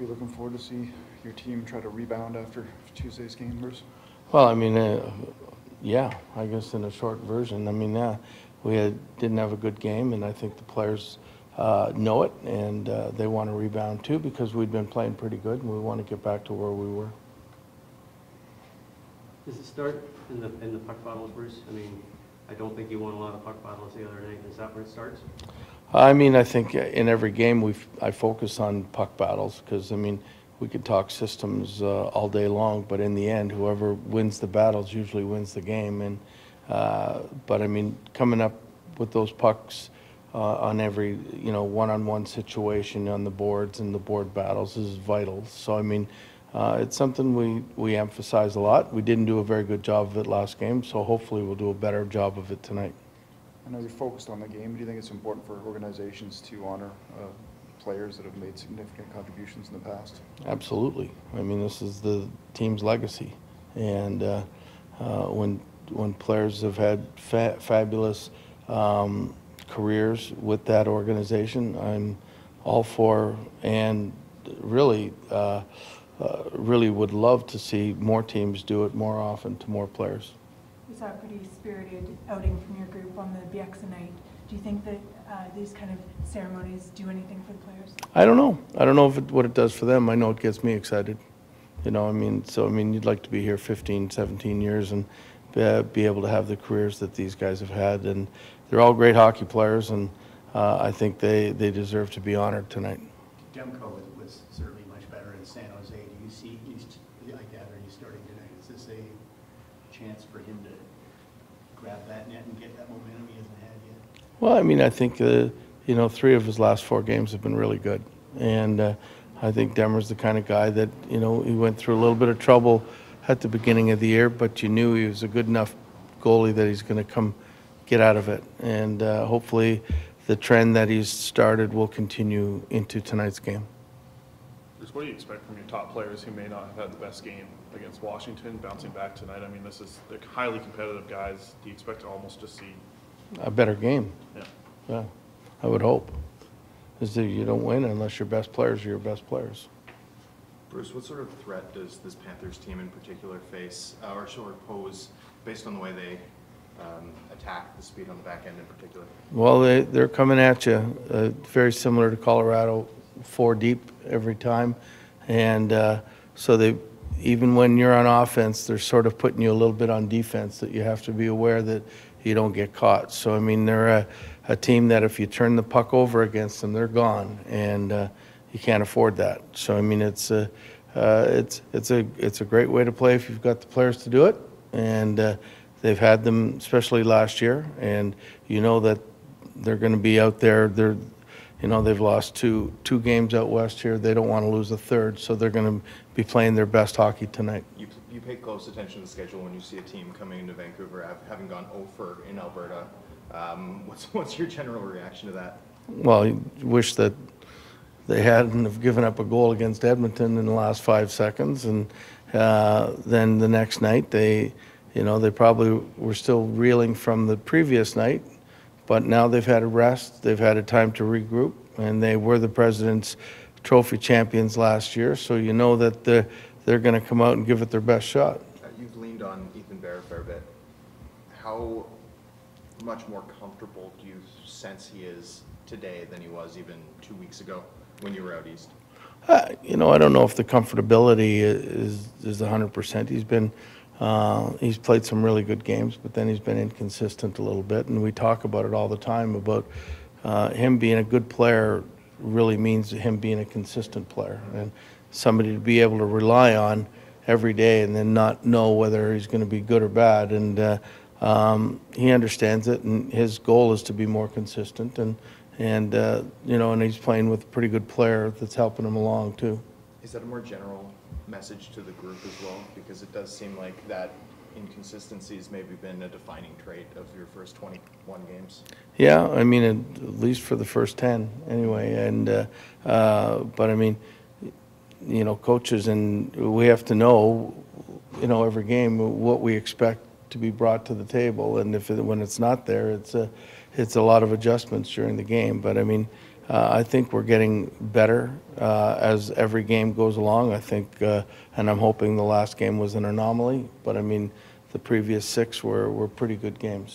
Are you looking forward to see your team try to rebound after Tuesday's game, Bruce? Well, I mean, yeah, I guess in a short version. I mean, didn't have a good game, and I think the players know it, and they want to rebound too because we'd been playing pretty good, and we want to get back to where we were. Does it start in the puck battles, Bruce? I mean, I don't think you won a lot of puck battles the other night. Is that where it starts? I mean, I think in every game I focus on puck battles because, I mean, we could talk systems all day long, but in the end, whoever wins the battles usually wins the game. And but I mean, coming up with those pucks on every one-on-one situation on the boards and the board battles is vital. So I mean, it's something we emphasize a lot. We didn't do a very good job of it last game, so hopefully we'll do a better job of it tonight. I know you're focused on the game. Do you think it's important for organizations to honor players that have made significant contributions in the past? Absolutely. I mean, this is the team's legacy, and when players have had fabulous careers with that organization, I'm all for, and really would love to see more teams do it more often to more players. We saw a pretty spirited outing from your group on the BX night. Do you think that these kind of ceremonies do anything for the players? I don't know. I don't know what it does for them. I know it gets me excited. You know, I mean, you'd like to be here 15, 17 years and be able to have the careers that these guys have had. And they're all great hockey players, and I think they deserve to be honored tonight. Demko was certainly much better in San Jose. Do you see like that, or are you starting tonight? Is this a chance for him to grab that net and get that momentum he hasn't had yet? Well, I mean, I think, 3 of his last 4 games have been really good. And I think Demmer's the kind of guy that, he went through a little bit of trouble at the beginning of the year, but you knew he was a good enough goalie that he's going to come get out of it. And hopefully the trend that he's started will continue into tonight's game. What do you expect from your top players who may not have had the best game against Washington, bouncing back tonight? I mean, they're highly competitive guys. Do you expect to almost just see a better game? Yeah, I would hope. Is that you don't win unless your best players are your best players. Bruce, what sort of threat does this Panthers team in particular face or sort of pose based on the way they attack the speed on the back end in particular? Well, they're coming at you very similar to Colorado, 4 deep every time, and so even when you're on offense, they're sort of putting you a little bit on defense that you have to be aware that you don't get caught. So I mean, they're a team that if you turn the puck over against them, they're gone, and you can't afford that. So I mean, it's a great way to play if you've got the players to do it, and they've had them, especially last year, and you know that they're going to be out there. They've lost two games out west here. They don't want to lose a third, so they're going to be playing their best hockey tonight. You pay close attention to the schedule when you see a team coming into Vancouver, having gone 0-for in Alberta. What's your general reaction to that? Well, you wish that they hadn't have given up a goal against Edmonton in the last 5 seconds, and then the next night they probably were still reeling from the previous night. But now they've had a rest, they've had a time to regroup, and they were the President's Trophy champions last year, so you know that they're going to come out and give it their best shot. You've leaned on Ethan Bear a fair bit. How much more comfortable do you sense he is today than he was even 2 weeks ago when you were out east? I don't know if the comfortability is 100%. He's played some really good games, but then he's been inconsistent a little bit, and we talk about it all the time about him being a good player really means him being a consistent player and somebody to be able to rely on every day and then not know whether he's going to be good or bad. And he understands it, and his goal is to be more consistent, and he's playing with a pretty good player that's helping him along too. Is that a more general message to the group as well? Because it does seem like that inconsistency has maybe been a defining trait of your first 21 games. Yeah, I mean, at least for the first 10 anyway. And but I mean, coaches, and we have to know, every game what we expect to be brought to the table, and when it's not there, it's a lot of adjustments during the game. But I mean, I think we're getting better as every game goes along. I think, and I'm hoping the last game was an anomaly, but I mean, the previous 6 were pretty good games.